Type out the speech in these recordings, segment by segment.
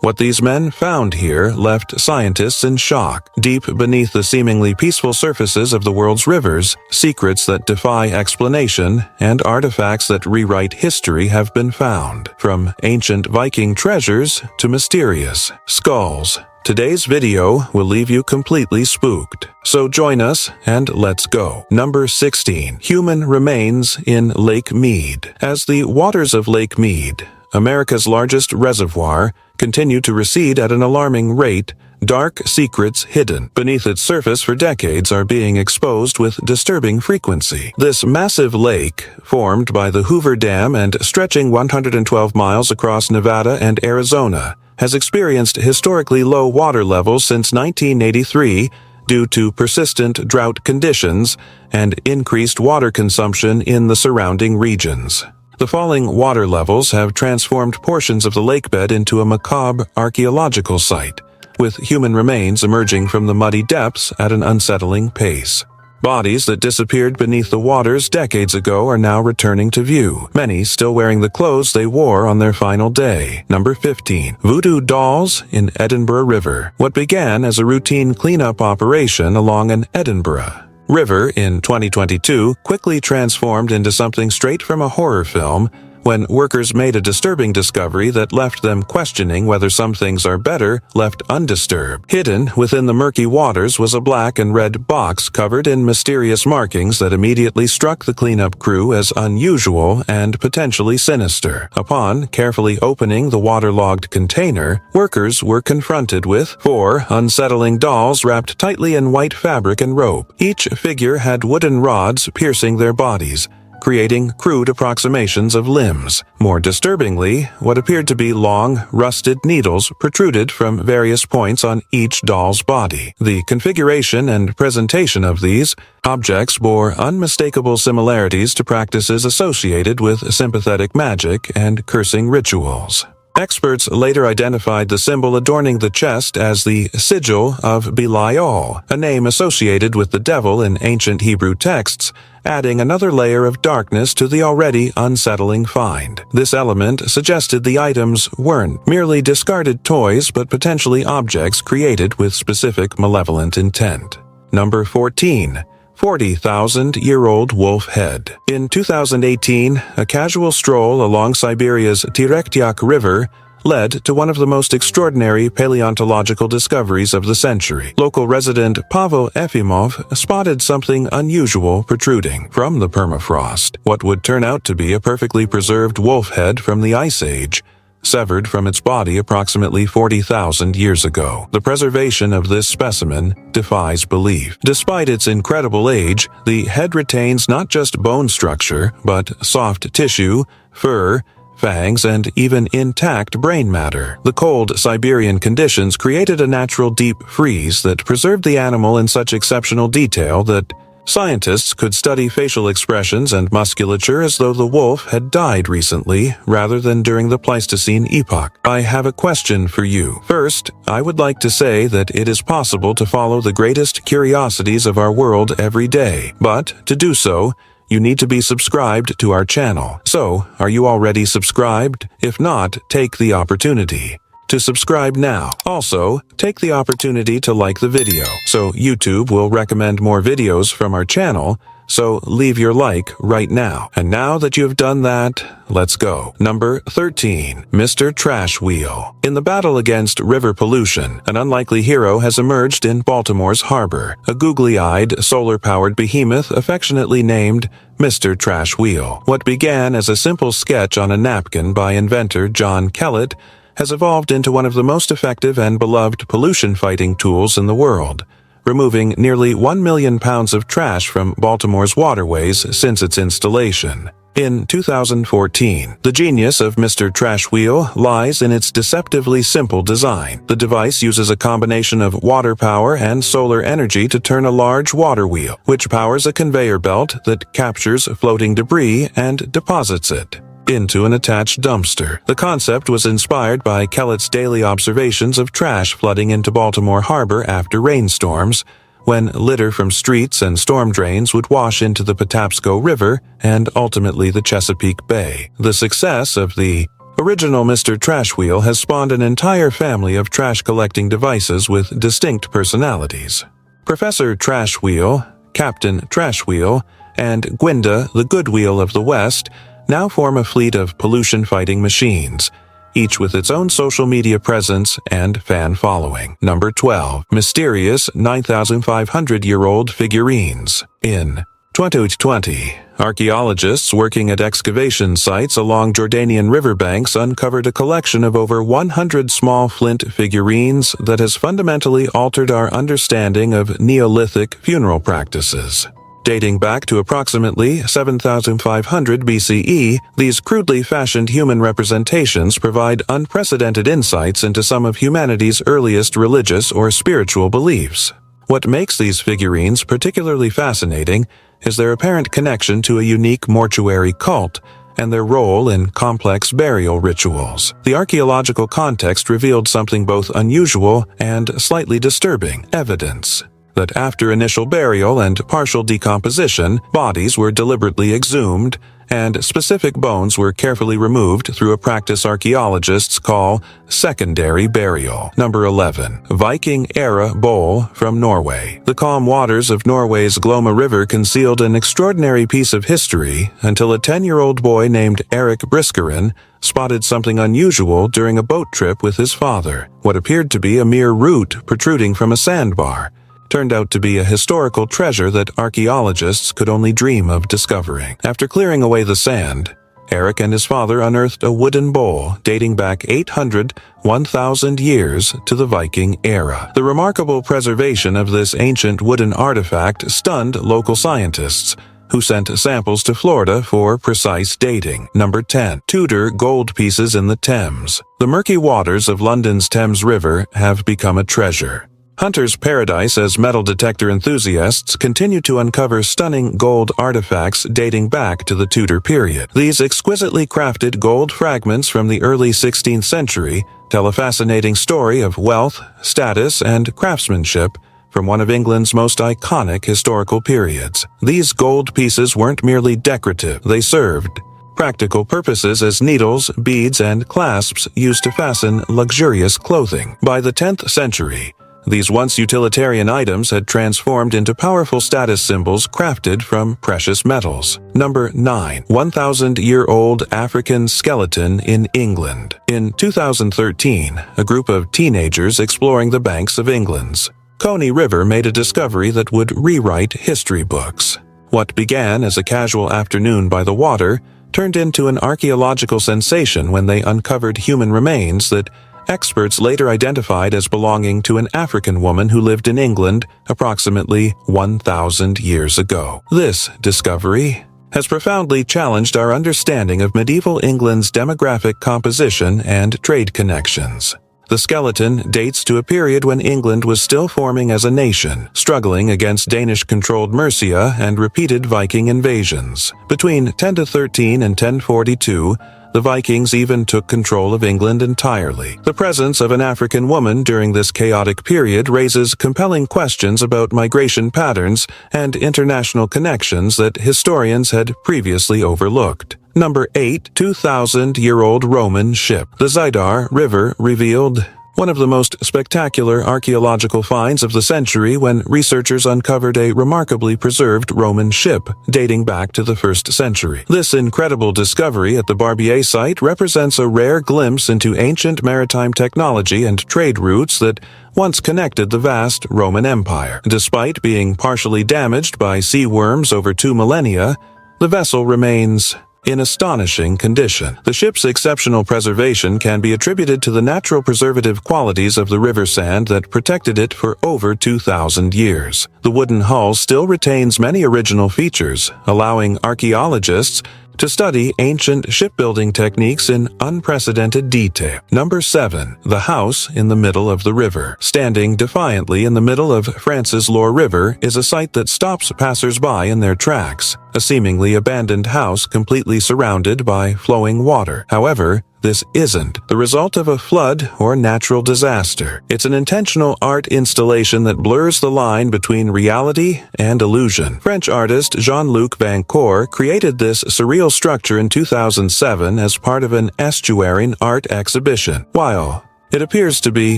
What these men found here left scientists in shock. Deep beneath the seemingly peaceful surfaces of the world's rivers, secrets that defy explanation and artifacts that rewrite history have been found. From ancient Viking treasures to mysterious skulls, today's video will leave you completely spooked. So join us and let's go. Number 16. Human remains in Lake Mead. As the waters of Lake Mead, America's largest reservoir, continue to recede at an alarming rate, dark secrets hidden beneath its surface for decades are being exposed with disturbing frequency. This massive lake, formed by the Hoover Dam and stretching 112 miles across Nevada and Arizona, has experienced historically low water levels since 1983 due to persistent drought conditions and increased water consumption in the surrounding regions. The falling water levels have transformed portions of the lakebed into a macabre archaeological site, with human remains emerging from the muddy depths at an unsettling pace. Bodies that disappeared beneath the waters decades ago are now returning to view, many still wearing the clothes they wore on their final day. Number 15. Voodoo dolls in Edinburgh River. What began as a routine cleanup operation along an Edinburgh River in 2022 quickly transformed into something straight from a horror film when workers made a disturbing discovery that left them questioning whether some things are better left undisturbed. Hidden within the murky waters was a black and red box covered in mysterious markings that immediately struck the cleanup crew as unusual and potentially sinister. Upon carefully opening the waterlogged container, workers were confronted with 4 unsettling dolls wrapped tightly in white fabric and rope. Each figure had wooden rods piercing their bodies, creating crude approximations of limbs. More disturbingly, what appeared to be long, rusted needles protruded from various points on each doll's body. The configuration and presentation of these objects bore unmistakable similarities to practices associated with sympathetic magic and cursing rituals. Experts later identified the symbol adorning the chest as the sigil of Belial, a name associated with the devil in ancient Hebrew texts, adding another layer of darkness to the already unsettling find. This element suggested the items weren't merely discarded toys but potentially objects created with specific malevolent intent. Number 14. 40,000-year-old wolf head. In 2018, a casual stroll along Siberia's Terechtiak River led to one of the most extraordinary paleontological discoveries of the century. Local resident Pavel Efimov spotted something unusual protruding from the permafrost, what would turn out to be a perfectly preserved wolf head from the Ice Age, severed from its body approximately 40,000 years ago. The preservation of this specimen defies belief. Despite its incredible age, the head retains not just bone structure, but soft tissue, fur, fangs, and even intact brain matter. The cold Siberian conditions created a natural deep freeze that preserved the animal in such exceptional detail that scientists could study facial expressions and musculature as though the wolf had died recently rather than during the Pleistocene epoch. I have a question for you. First, I would like to say that it is possible to follow the greatest curiosities of our world every day, but to do so, you need to be subscribed to our channel. So, are you already subscribed? If not, take the opportunity to subscribe now. Also, take the opportunity to like the video, so YouTube will recommend more videos from our channel, so leave your like right now. And now that you have done that, let's go. Number 13. Mr. Trash Wheel. In the battle against river pollution, an unlikely hero has emerged in Baltimore's harbor, a googly-eyed, solar-powered behemoth affectionately named Mr. Trash Wheel. What began as a simple sketch on a napkin by inventor John Kellett has evolved into one of the most effective and beloved pollution-fighting tools in the world, removing nearly 1 million pounds of trash from Baltimore's waterways since its installation. In 2014, the genius of Mr. Trash Wheel lies in its deceptively simple design. The device uses a combination of water power and solar energy to turn a large water wheel, which powers a conveyor belt that captures floating debris and deposits it into an attached dumpster. The concept was inspired by Kellett's daily observations of trash flooding into Baltimore Harbor after rainstorms, when litter from streets and storm drains would wash into the Patapsco River and ultimately the Chesapeake Bay. The success of the Original Mr. Trash Wheel has spawned an entire family of trash-collecting devices with distinct personalities. Professor Trash Wheel, Captain Trash Wheel, and Gwenda, the Good Wheel of the West, now form a fleet of pollution-fighting machines, each with its own social media presence and fan following. Number 12. Mysterious 9,500-year-old figurines. In 2020, archaeologists working at excavation sites along Jordanian riverbanks uncovered a collection of over 100 small flint figurines that has fundamentally altered our understanding of Neolithic funeral practices. Dating back to approximately 7,500 BCE, these crudely fashioned human representations provide unprecedented insights into some of humanity's earliest religious or spiritual beliefs. What makes these figurines particularly fascinating is their apparent connection to a unique mortuary cult and their role in complex burial rituals. The archaeological context revealed something both unusual and slightly disturbing: evidence that after initial burial and partial decomposition, bodies were deliberately exhumed and specific bones were carefully removed through a practice archaeologists call secondary burial. Number 11. Viking-era bowl from Norway. The calm waters of Norway's Glomma River concealed an extraordinary piece of history until a 10-year-old boy named Erik Briskeren spotted something unusual during a boat trip with his father. What appeared to be a mere root protruding from a sandbar turned out to be a historical treasure that archaeologists could only dream of discovering. After clearing away the sand, Erik and his father unearthed a wooden bowl dating back 1,000 years to the Viking era. The remarkable preservation of this ancient wooden artifact stunned local scientists, who sent samples to Florida for precise dating. Number 10. Tudor gold pieces in the Thames. The murky waters of London's Thames River have become a treasure hunter's paradise as metal detector enthusiasts continue to uncover stunning gold artifacts dating back to the Tudor period. These exquisitely crafted gold fragments from the early 16th century tell a fascinating story of wealth, status, and craftsmanship from one of England's most iconic historical periods. These gold pieces weren't merely decorative, they served practical purposes as needles, beads, and clasps used to fasten luxurious clothing. By the 10th century, these once utilitarian items had transformed into powerful status symbols crafted from precious metals. Number 9. 1,000-year-old African skeleton in England. In 2013, a group of teenagers exploring the banks of England's Coney River made a discovery that would rewrite history books. What began as a casual afternoon by the water turned into an archaeological sensation when they uncovered human remains that experts later identified as belonging to an African woman who lived in England approximately 1,000 years ago. This discovery has profoundly challenged our understanding of medieval England's demographic composition and trade connections. The skeleton dates to a period when England was still forming as a nation, struggling against Danish-controlled Mercia and repeated Viking invasions. Between 1013 and 1042, the Vikings even took control of England entirely. The presence of an African woman during this chaotic period raises compelling questions about migration patterns and international connections that historians had previously overlooked. Number 8. 2,000-year-old Roman ship. The Zidar River revealed one of the most spectacular archaeological finds of the century when researchers uncovered a remarkably preserved Roman ship dating back to the 1st century. This incredible discovery at the Barbier site represents a rare glimpse into ancient maritime technology and trade routes that once connected the vast Roman Empire. Despite being partially damaged by sea worms over 2 millennia, the vessel remains in astonishing condition. The ship's exceptional preservation can be attributed to the natural preservative qualities of the river sand that protected it for over 2,000 years. The wooden hull still retains many original features, allowing archaeologists to study ancient shipbuilding techniques in unprecedented detail. Number 7. The house in the middle of the river. Standing defiantly in the middle of France's Loire River is a sight that stops passers-by in their tracks. a seemingly abandoned house completely surrounded by flowing water. However, this isn't the result of a flood or natural disaster. It's an intentional art installation that blurs the line between reality and illusion. French artist Jean-Luc Vancourt created this surreal structure in 2007 as part of an estuarine art exhibition. While it appears to be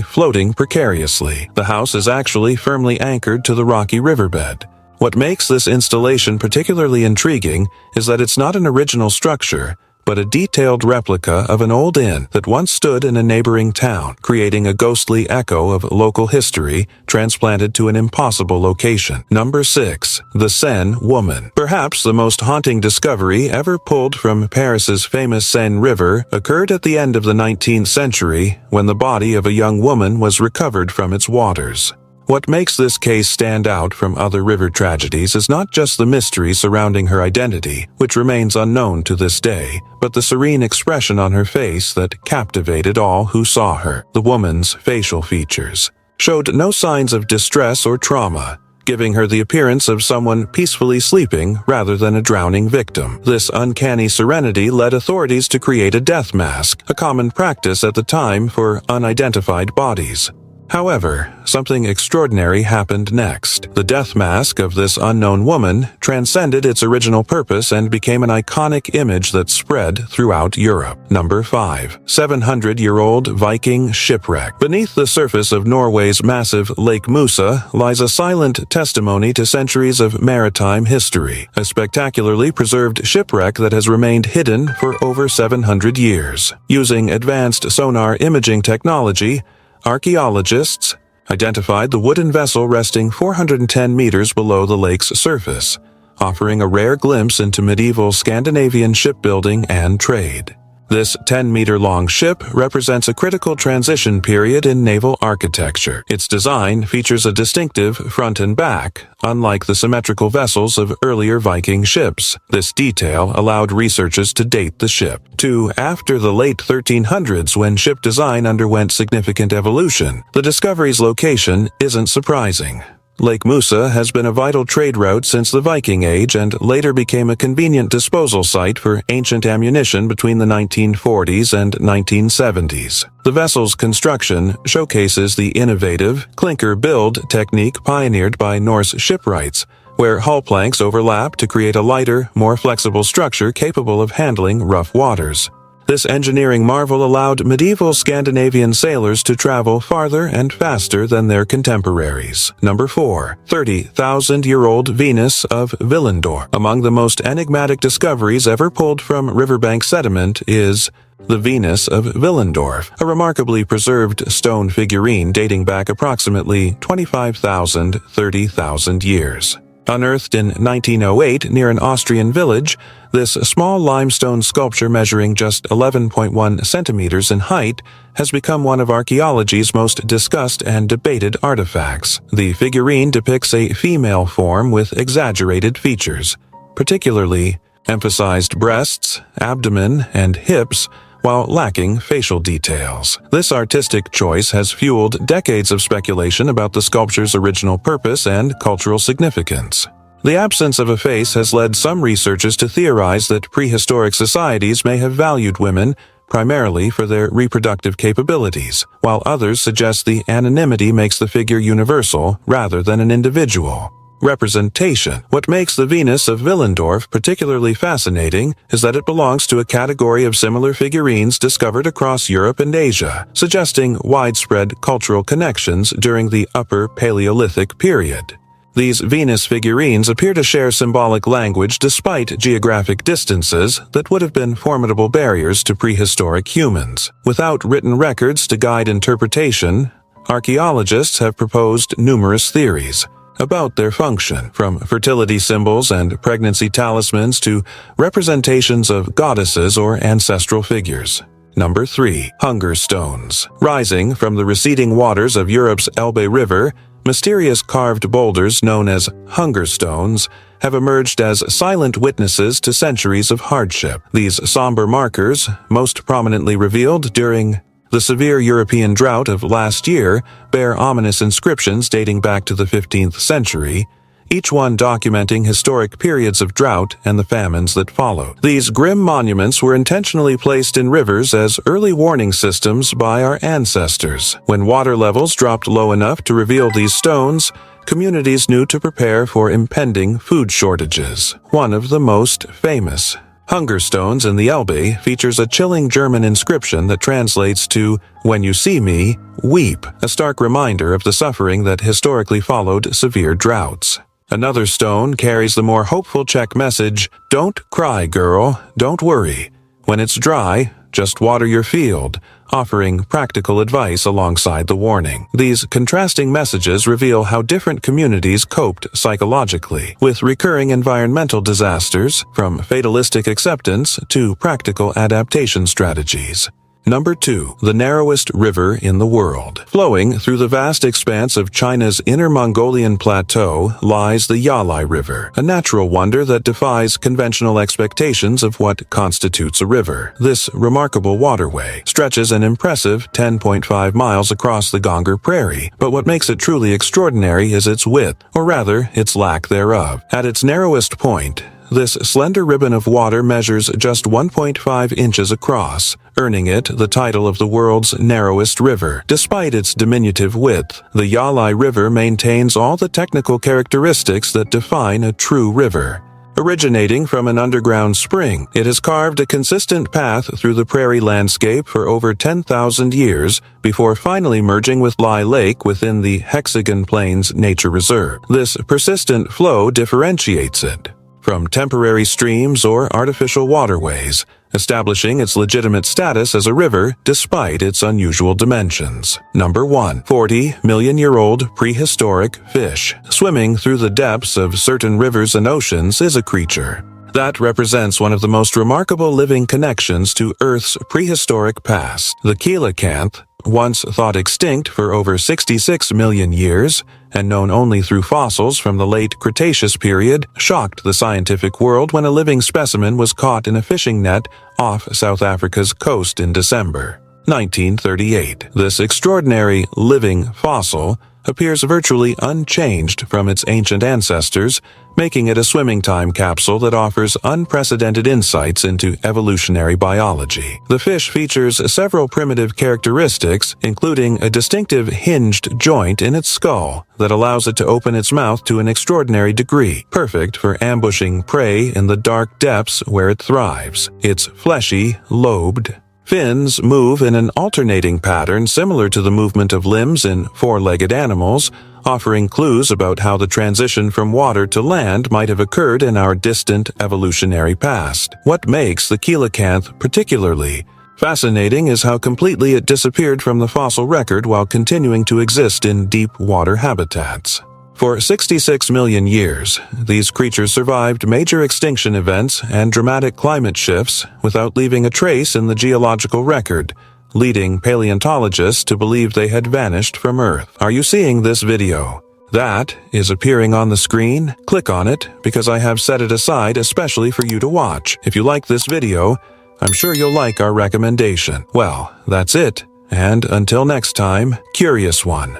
floating precariously, the house is actually firmly anchored to the rocky riverbed. What makes this installation particularly intriguing is that it's not an original structure, but a detailed replica of an old inn that once stood in a neighboring town, creating a ghostly echo of local history transplanted to an impossible location. Number 6. The Seine Woman. Perhaps the most haunting discovery ever pulled from Paris's famous Seine River occurred at the end of the 19th century when the body of a young woman was recovered from its waters. What makes this case stand out from other river tragedies is not just the mystery surrounding her identity, which remains unknown to this day, but the serene expression on her face that captivated all who saw her. The woman's facial features showed no signs of distress or trauma, giving her the appearance of someone peacefully sleeping rather than a drowning victim. This uncanny serenity led authorities to create a death mask, a common practice at the time for unidentified bodies. However, something extraordinary happened next. The death mask of this unknown woman transcended its original purpose and became an iconic image that spread throughout Europe. Number 5. 700-year-old Viking shipwreck. Beneath the surface of Norway's massive Lake Musa lies a silent testimony to centuries of maritime history, a spectacularly preserved shipwreck that has remained hidden for over 700 years. Using advanced sonar imaging technology, archaeologists identified the wooden vessel resting 410 meters below the lake's surface, offering a rare glimpse into medieval Scandinavian shipbuilding and trade. This 10-meter-long ship represents a critical transition period in naval architecture. Its design features a distinctive front and back, unlike the symmetrical vessels of earlier Viking ships. This detail allowed researchers to date the ship to after the late 1300s, when ship design underwent significant evolution. The discovery's location isn't surprising. Lake Musa has been a vital trade route since the Viking Age and later became a convenient disposal site for ancient ammunition between the 1940s and 1970s. The vessel's construction showcases the innovative clinker build technique pioneered by Norse shipwrights, where hull planks overlap to create a lighter, more flexible structure capable of handling rough waters. This engineering marvel allowed medieval Scandinavian sailors to travel farther and faster than their contemporaries. Number 4. 30,000-year-old Venus of Willendorf. Among the most enigmatic discoveries ever pulled from riverbank sediment is the Venus of Willendorf, a remarkably preserved stone figurine dating back approximately 30,000 years. Unearthed in 1908 near an Austrian village, this small limestone sculpture measuring just 11.1 centimeters in height has become one of archaeology's most discussed and debated artifacts. The figurine depicts a female form with exaggerated features, particularly emphasized breasts, abdomen, and hips, while lacking facial details. This artistic choice has fueled decades of speculation about the sculpture's original purpose and cultural significance. The absence of a face has led some researchers to theorize that prehistoric societies may have valued women primarily for their reproductive capabilities, while others suggest the anonymity makes the figure universal rather than an individual. Representation. What makes the Venus of Willendorf particularly fascinating is that it belongs to a category of similar figurines discovered across Europe and Asia, suggesting widespread cultural connections during the Upper Paleolithic period. These Venus figurines appear to share symbolic language despite geographic distances that would have been formidable barriers to prehistoric humans. Without written records to guide interpretation, archaeologists have proposed numerous theories about their function, from fertility symbols and pregnancy talismans to representations of goddesses or ancestral figures. Number 3. Hunger stones. Rising from the receding waters of Europe's Elbe River, mysterious carved boulders known as hunger stones have emerged as silent witnesses to centuries of hardship. These somber markers, most prominently revealed during the severe European drought of last year, bear ominous inscriptions dating back to the 15th century, each one documenting historic periods of drought and the famines that followed. These grim monuments were intentionally placed in rivers as early warning systems by our ancestors. When water levels dropped low enough to reveal these stones, communities knew to prepare for impending food shortages. One of the most famous hunger stones in the Elbe features a chilling German inscription that translates to, "When you see me, weep," a stark reminder of the suffering that historically followed severe droughts. Another stone carries the more hopeful Czech message, "Don't cry, girl, don't worry. When it's dry, just water your field," offering practical advice alongside the warning. These contrasting messages reveal how different communities coped psychologically with recurring environmental disasters, from fatalistic acceptance to practical adaptation strategies. Number 2. The narrowest river in the world. Flowing through the vast expanse of China's Inner Mongolian Plateau lies the Yalai River, a natural wonder that defies conventional expectations of what constitutes a river. This remarkable waterway stretches an impressive 10.5 miles across the Gonger Prairie, but what makes it truly extraordinary is its width, or rather, its lack thereof. At its narrowest point, this slender ribbon of water measures just 1.5 inches across, earning it the title of the world's narrowest river. Despite its diminutive width, the Yalai River maintains all the technical characteristics that define a true river. Originating from an underground spring, it has carved a consistent path through the prairie landscape for over 10,000 years before finally merging with Lai Lake within the Hexagon Plains Nature Reserve. This persistent flow differentiates it from temporary streams or artificial waterways, establishing its legitimate status as a river despite its unusual dimensions. Number 1. 40-million-year-old prehistoric fish. Swimming through the depths of certain rivers and oceans is a creature that represents one of the most remarkable living connections to Earth's prehistoric past. The coelacanth, once thought extinct for over 66 million years, and known only through fossils from the late Cretaceous period, shocked the scientific world when a living specimen was caught in a fishing net off South Africa's coast in December 1938. This extraordinary living fossil appears virtually unchanged from its ancient ancestors, making it a swimming time capsule that offers unprecedented insights into evolutionary biology. The fish features several primitive characteristics, including a distinctive hinged joint in its skull that allows it to open its mouth to an extraordinary degree, perfect for ambushing prey in the dark depths where it thrives. Its fleshy, lobed fins move in an alternating pattern similar to the movement of limbs in four-legged animals, offering clues about how the transition from water to land might have occurred in our distant evolutionary past. What makes the coelacanth particularly fascinating is how completely it disappeared from the fossil record while continuing to exist in deep water habitats. For 66 million years, these creatures survived major extinction events and dramatic climate shifts without leaving a trace in the geological record, leading paleontologists to believe they had vanished from Earth. Are you seeing this video? That is appearing on the screen. Click on it because I have set it aside especially for you to watch. If you like this video, I'm sure you'll like our recommendation. Well, that's it. And until next time, Curious One.